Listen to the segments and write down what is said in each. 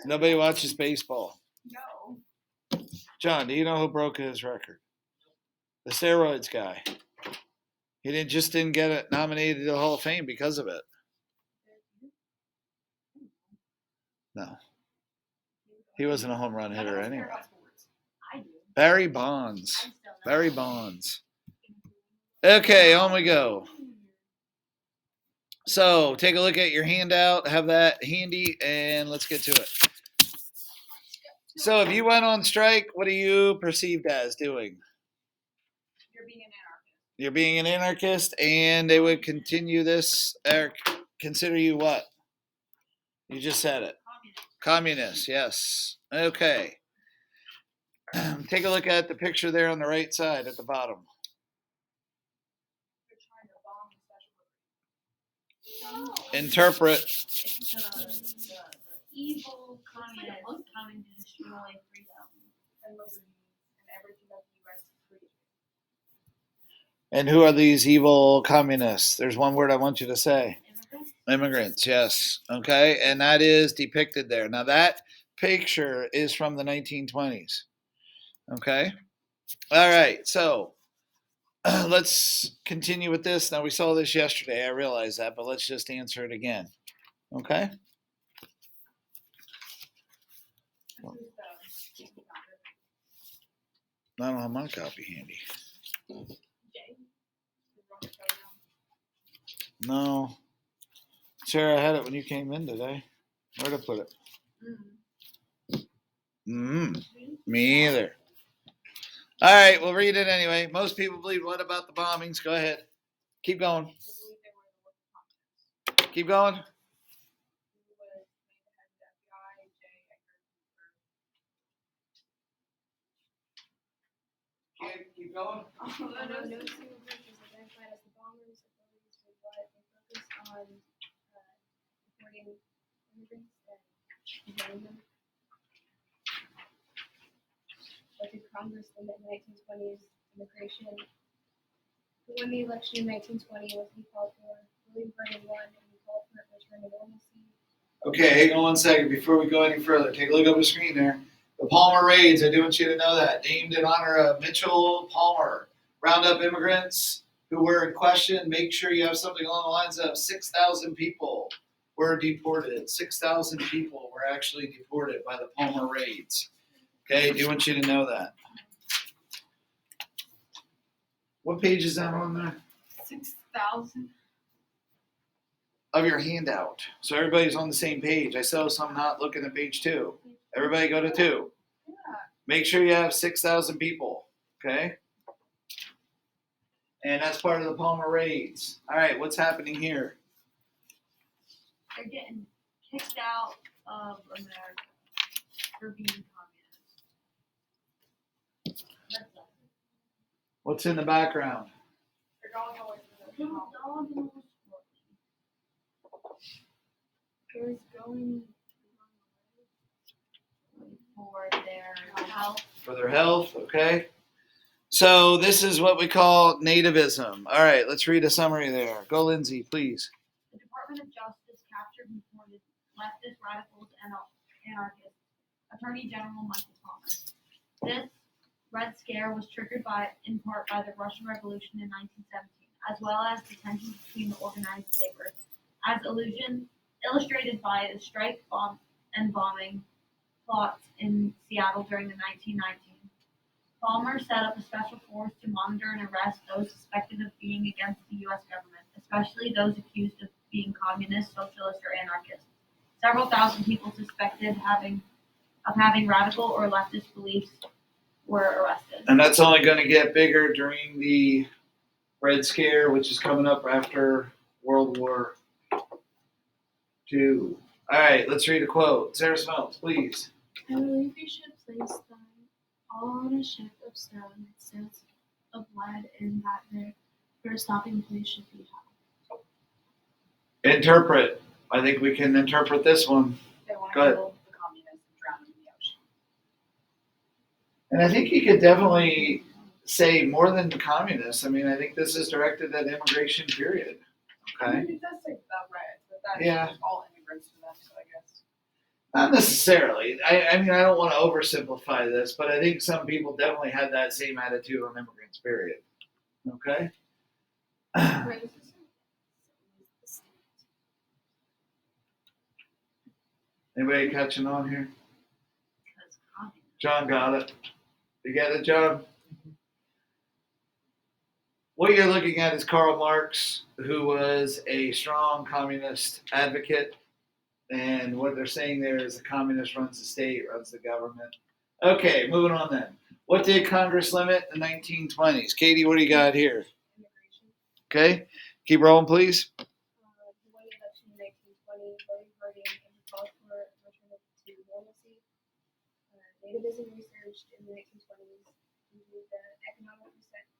Nobody watches baseball. No. John, do you know who broke his record? The steroids guy. He didn't get it nominated to the Hall of Fame because of it. No. He wasn't a home run hitter anyway. Barry Bonds. Barry Bonds. Okay, on we go. So take a look at your handout, have that handy, and let's get to it. So if you went on strike, what are you perceived as doing? You're being an anarchist. You're being an anarchist, and they would continue this, or consider you what? You just said it. Communist, yes. Okay. Take a look at the picture there on the right side at the bottom. You're trying to bomb the special. Interpret. It's the evil communists coming to destroy freedom And liberty and everything that the U.S. created. And who are these evil communists? There's one word I want you to say. Immigrants, yes. Okay, and that is depicted there. Now that picture is from the 1920s. Okay? All right, so let's continue with this. Now we saw this yesterday, I realize that, but let's just answer it again. Okay? I don't have my copy handy. No. Sarah, I had it when you came in today. Where'd I put it? Me either. All right, we'll read it anyway. Most people believe what about the bombings? Go ahead. Keep going. Keep going. Keep going. No single group is identified as the bombers. Authorities were what they focused on deporting immigrants and detaining them. But did Congress limit 1920s immigration? Who won the election in 1920 was he called for? William Vernon won, and he called for a return to normalcy. Okay, hang on 1 second before we go any further. Take a look up the screen there. The Palmer Raids, I do want you to know that, named in honor of Mitchell Palmer. Round up immigrants who were in question. Make sure you have something along the lines of 6,000 people were deported. 6,000 people were actually deported by the Palmer Raids. Okay, I do want you to know that. What page is that on there? 6,000. Of your handout. So everybody's on the same page. I saw some not looking at page 2. Everybody go to 2. Yeah. Make sure you have 6,000 people. Okay? And that's part of the Palmer Raids. All right, what's happening here? They're getting kicked out of America for being communists. What's in the background? They're going away from the home. Is going for their health. For their health, okay? So this is what we call nativism. All right, let's read a summary there. Go, Lindsay, please. The Department of Justice captured and deported leftist radicals and anarchists. Attorney General Michael Palmer. This Red Scare was triggered in part by the Russian Revolution in 1917, as well as the tensions between the organized labor, as illustrated by the strike and bombing plots in Seattle during the 1919. Palmer set up a special force to monitor and arrest those suspected of being against the U.S. government, especially those accused of being communist, socialist, or anarchist. Several thousand people suspected of having radical or leftist beliefs were arrested. And that's only going to get bigger during the Red Scare, which is coming up after World War II. All right, let's read a quote. Sarah Smelts, please. I believe we should place them all on a ship of stone instead of lead, and that their stopping place should be hell. Interpret. I think we can interpret this one. They want Go to ahead. kill the communists and drown them in the ocean. And I think you could definitely say more than communists. I mean, I think this is directed at immigration, period. I Okay? mean, it does say the red, but that's Yeah. all immigrants to them, so I guess. Not necessarily. I mean, I don't want to oversimplify this, but I think some people definitely had that same attitude on immigrants, period. Okay? Racism is the state. Anybody catching on here? Because communism. John got it. You get it, John? What you're looking at is Karl Marx, who was a strong communist advocate. And what they're saying there is the communist runs the state, runs the government. Okay, moving on then. What did Congress limit in the 1920s? Katie, what do you got here? Immigration. Okay, keep rolling, please. He won the election in 1920, voting party, and he called for a return to normalcy. Nativism researched in the 1920s due to the economic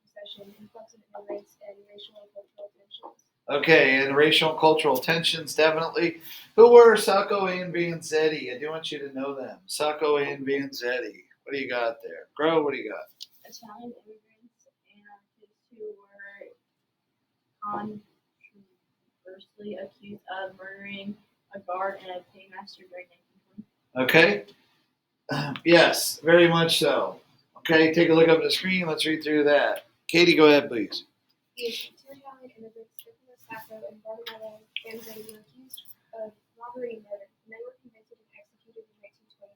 recession, influx of immigrants, and racial and cultural tensions. Okay, and racial and cultural tensions, definitely. Who were Sacco and Vanzetti? I do want you to know them. Sacco and Vanzetti. What do you got there? Grow, what do you got? Italian immigrants and artists who were controversially accused of murdering a guard and a paymaster during 1920. Okay. Yes, very much so. Okay, take a look up at the screen. Let's read through that. Katie, go ahead, please. The two Italian immigrants, Stefano Sacco and Bartolomeo Vanzetti, were accused of robbery and murder. The men were convicted and executed in 1927.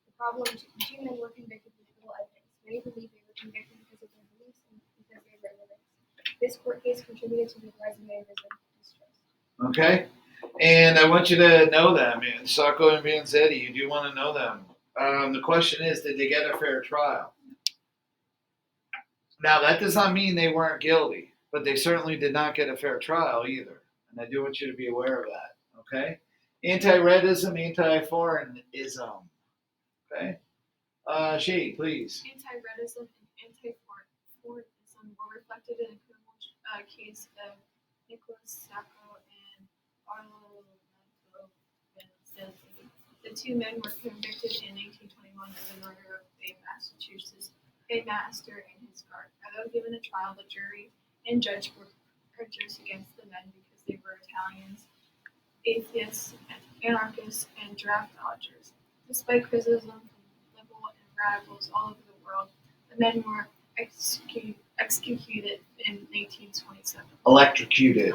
The problem, the two men were convicted with little evidence. Many believe they were convicted because of their beliefs and because they were immigrants. This court case contributed to the rise of nativism distrust. Okay. And I want you to know them. Sacco and Vanzetti, you do want to know them. The question is, did they get a fair trial? Now, that does not mean they weren't guilty, but they certainly did not get a fair trial either. And I do want you to be aware of that. Okay? Anti-redism, anti-foreignism. Okay? Shade, please. Anti-redism and anti-foreignism were reflected in a criminal case of Nicholas Sacco and Bartolomeo Vanzetti. The two men were convicted in 1821 of the murder of a Massachusetts paymaster and his guard. Although given a trial, the jury and judge were prejudiced against the men because they were Italians, atheists, anarchists, and draft dodgers. Despite criticism from liberal and radicals all over the world, the men were executed in 1827. Electrocuted,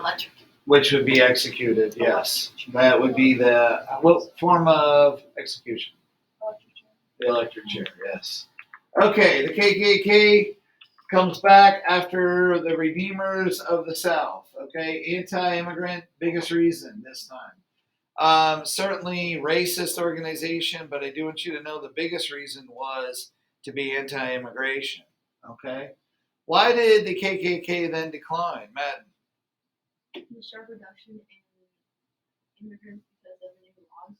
which would be executed, yes. That would be the, what form of execution? The electric chair, yes. Okay, the KKK comes back after the Redeemers of the South. Okay, anti-immigrant, biggest reason this time. Certainly racist organization, but I do want you to know the biggest reason was to be anti-immigration. Okay, why did the KKK then decline, Matt? The sharp reduction in immigrants because of the new laws.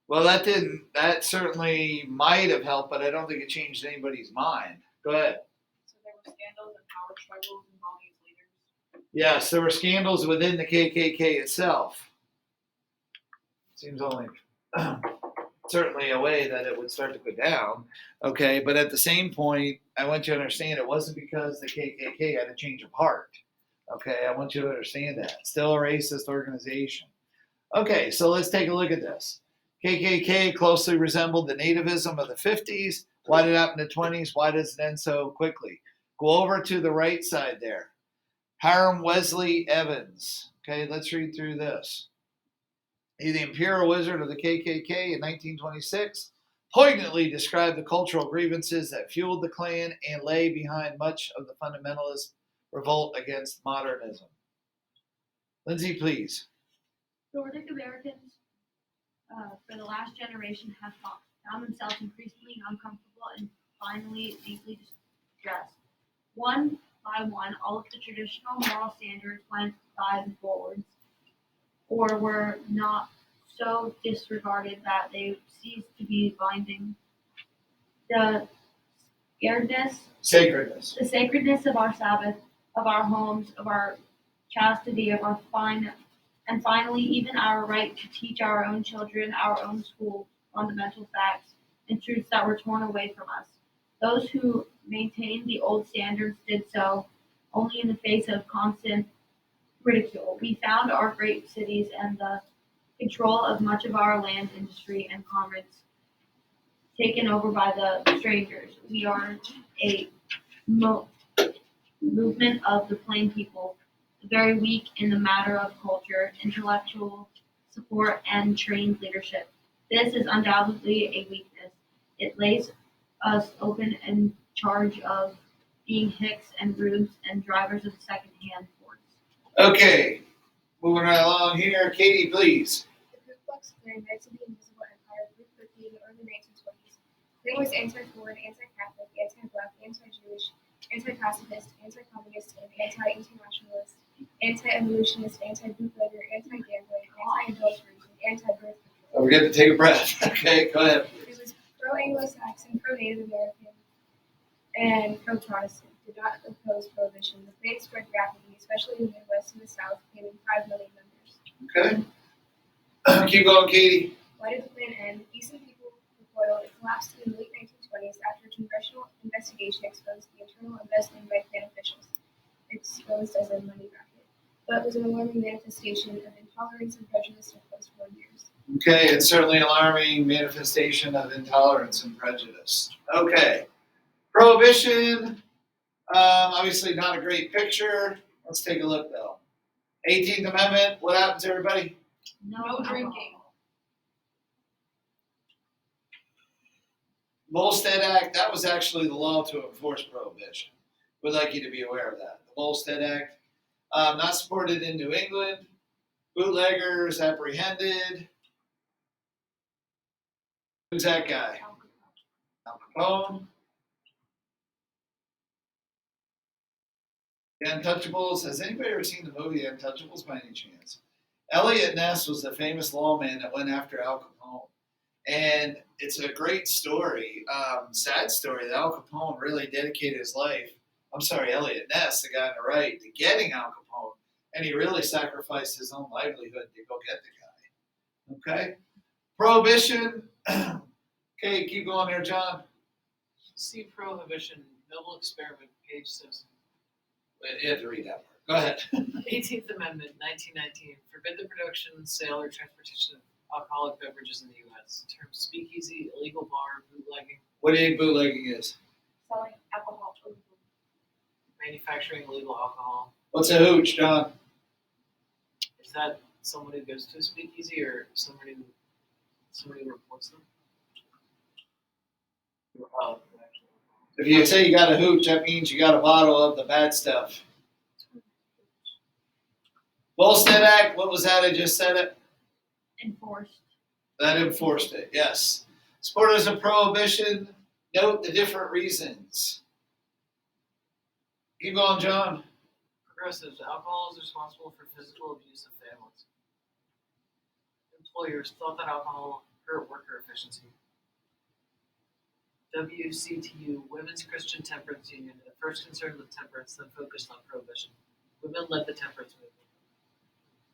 Well, that certainly might have helped, but I don't think it changed anybody's mind. Go ahead. So there were scandals and power struggles involving its leaders. Yes, there were scandals within the KKK itself. Seems only certainly a way that it would start to go down. Okay, but at the same point, I want you to understand it wasn't because the KKK had a change of heart. Okay, I want you to understand that. Still a racist organization. Okay, so let's take a look at this. KKK closely resembled the nativism of the 50s. Why did it happen in the 20s? Why does it end so quickly? Go over to the right side there. Hiram Wesley Evans. Okay, let's read through this. He's the imperial wizard of the KKK in 1926. Poignantly described the cultural grievances that fueled the Klan and lay behind much of the fundamentalist revolt against modernism. Lindsay, please. Nordic Americans for the last generation have found themselves increasingly uncomfortable and finally deeply distressed. One by one, all of the traditional moral standards went by the boards, or were not so disregarded that they ceased to be binding. The sacredness of our Sabbath, of our homes, of our chastity, of our and finally, even our right to teach our own children, our own school, fundamental facts and truths that were torn away from us. Those who maintained the old standards did so only in the face of constant ridicule. We found our great cities and the control of much of our land, industry, and commerce taken over by the strangers. We are a movement of the plain people, very weak in the matter of culture, intellectual support, and trained leadership. This is undoubtedly a weakness. It lays us open in charge of being hicks and rubes and drivers of second-hand Fords. Okay, moving right along here. Katie, please. The Ku Klux Klan led to the Invisible Empire grew quickly in the early 1920s. Klan was anti-foreign, anti-Catholic, anti-black, anti-Jewish, anti-pacifist, anti-communist, and anti-internationalist, anti-evolutionist, anti-bootlegger, anti-gambling, anti-adultery, and anti-birth control. We're going to take a breath. Okay, go ahead. It was pro-Anglo-Saxon, pro-Native American, and pro-Protestant. Did not oppose prohibition. The Klan spread rapidly, especially in the Midwest and the South, claiming 5 million members. Okay. Keep going, Katie. Why did the Klan end? Decent people recoiled. It collapsed in the late 1920s after a congressional investigation exposed the internal embezzling by Klan officials, exposed as a money racket. But it was an alarming manifestation of intolerance and prejudice in post-war years. Okay, and certainly alarming manifestation of intolerance and prejudice. Okay. Prohibition, obviously not a great picture. Let's take a look though. 18th Amendment, what happens, everybody? No drinking. Volstead Act, that was actually the law to enforce prohibition. We'd like you to be aware of that. The Volstead Act, not supported in New England. Bootleggers apprehended. Who's that guy? Al Capone. The Untouchables. Has anybody ever seen the movie The Untouchables by any chance? Elliot Ness was the famous lawman that went after Al Capone. And it's a great story, sad story that Al Capone really dedicated his life. I'm sorry, Elliot Ness, the guy on the right, to getting Al Capone. And he really sacrificed his own livelihood to go get the guy. Okay? Prohibition. Okay, keep going there, John. See Prohibition, Noble Experiment, page 6. You have to read that part. Go ahead. 18th Amendment, 1919. Forbid the production, sale, or transportation of alcoholic beverages in the U.S. Terms speakeasy, illegal bar, bootlegging. What do you think bootlegging is? Selling alcohol. Manufacturing illegal alcohol. What's a hooch, John? Is that someone who goes to a speakeasy or somebody who reports them? Oh, If you say you got a hooch, that means you got a bottle of the bad stuff. Volstead Act, what was that? I just said it. Enforced. That enforced it, yes. Supporters of prohibition, note the different reasons. Keep going, John. Progressives. Alcohol is responsible for physical abuse of families. Employers thought that alcohol hurt worker efficiency. WCTU, Women's Christian Temperance Union, at first concerned with temperance, then focused on prohibition. Women led the temperance movement.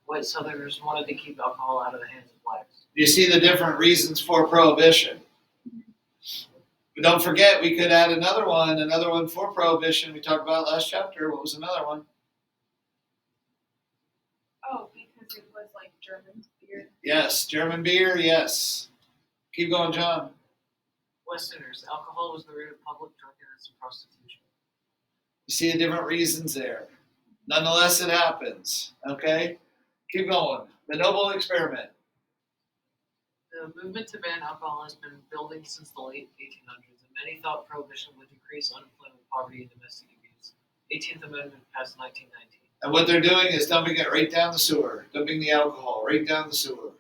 White Southerners wanted to keep alcohol out of the hands of blacks. You see the different reasons for prohibition. But don't forget, we could add another one for prohibition. We talked about last chapter. What was another one? Oh, because it was like German beer. Yes, German beer, yes. Keep going, John. Westerners, alcohol was the root of public drunkenness and prostitution. You see the different reasons there. Nonetheless, it happens. Okay? Keep going. The Noble Experiment. The movement to ban alcohol has been building since the late 1800s, and many thought prohibition would decrease unemployment, poverty, and domestic abuse. 18th Amendment passed 1919. And what they're doing is dumping it right down the sewer, dumping the alcohol right down the sewer.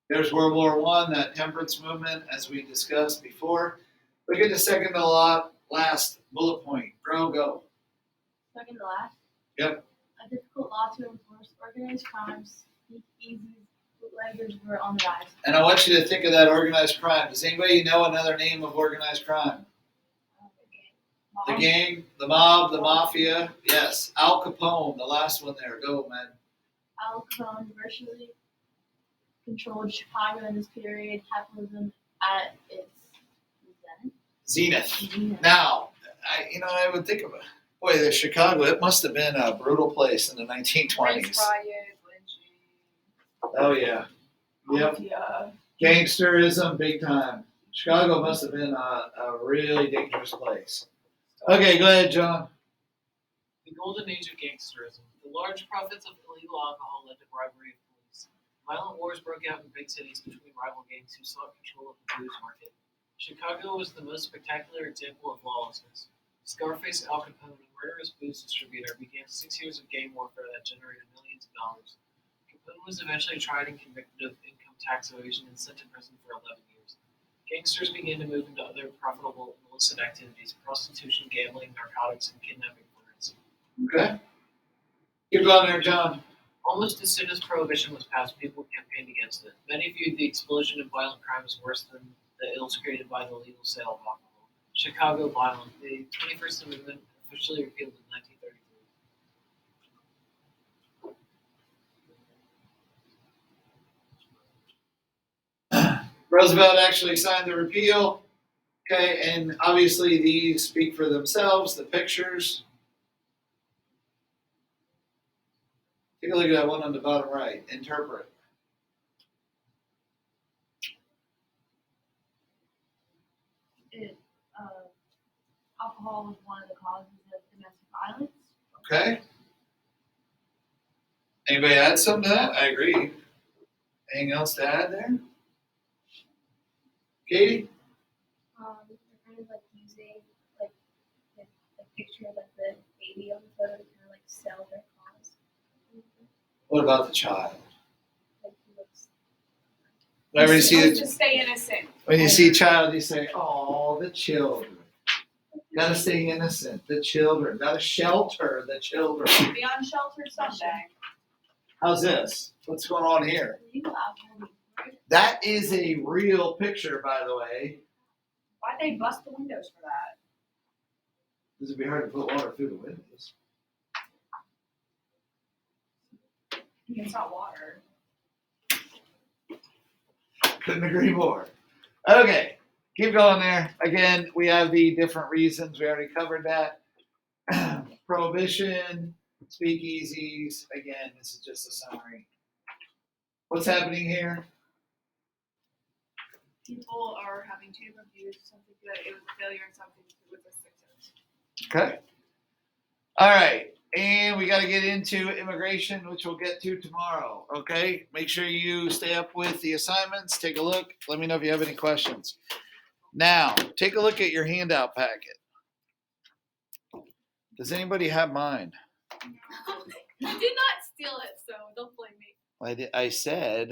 There's World War I, that temperance movement, as we discussed before. Look at the second to last bullet point. Bro, go. Second to last. Yep. A difficult law to enforce. Organized crimes, speakeasies, bootleggers were on the rise. And I want you to think of that organized crime. Does anybody know another name of organized crime? The gang, the mob, the mafia. Yes. Al Capone, the last one there. Go, man. Al Capone virtually controlled Chicago in this period. Capitalism at its Zenith. zenith. Now, I would think of it. Boy, the Chicago, it must have been a brutal place in the 1920s. Race riot, lynching. Oh, yeah. Yep. Yeah. Gangsterism, big time. Chicago must have been a really dangerous place. Okay, go ahead, John. The golden age of gangsterism. The large profits of illegal alcohol led to bribery of police. Violent wars broke out in big cities between rival gangs who sought control of the booze market. Chicago was the most spectacular example of lawlessness. Scarface Al Capone, a murderous booze distributor, began 6 years of gang warfare that generated millions of dollars. Capone was eventually tried and convicted of income tax evasion and sent to prison for 11 years. Gangsters began to move into other profitable and illicit activities: prostitution, gambling, narcotics, and kidnapping, for instance. Okay. Keep going there, John. Almost as soon as Prohibition was passed, people campaigned against it. Many viewed the explosion of violent crime as worse than the ills created by the legal sale of alcohol. Chicago violent. The 21st Amendment officially repealed in 1933. Roosevelt actually signed the repeal. Okay, and obviously these speak for themselves, the pictures. Take a look at that one on the bottom right. Interpret. Alcohol was one of the causes of domestic violence. Okay. Anybody add something to that? I agree. Anything else to add there? Katie? They're kind of like using like the picture of like the baby on the photo to kind of like sell their cause. What about the child? Like he looks. Whenever you see To stay innocent. when you see child, you say, "Oh, the children." Gotta stay innocent. The children. Gotta shelter the children. Be on shelter someday. How's this? What's going on here? Legal alcohol. That is a real picture, by the way. Why'd they bust the windows for that? This would be hard to put water through the windows. It's not water. Couldn't agree more. Okay, keep going there. Again, we have the different reasons. We already covered that. Prohibition, speakeasies. Again, this is just a summary. What's happening here? People are having two reviews. Something good. It was a failure and something with a success. Okay. All right. And we got to get into immigration, which we'll get to tomorrow. Okay. Make sure you stay up with the assignments. Take a look. Let me know if you have any questions. Now, take a look at your handout packet. Does anybody have mine? I did not steal it, so don't blame me. I said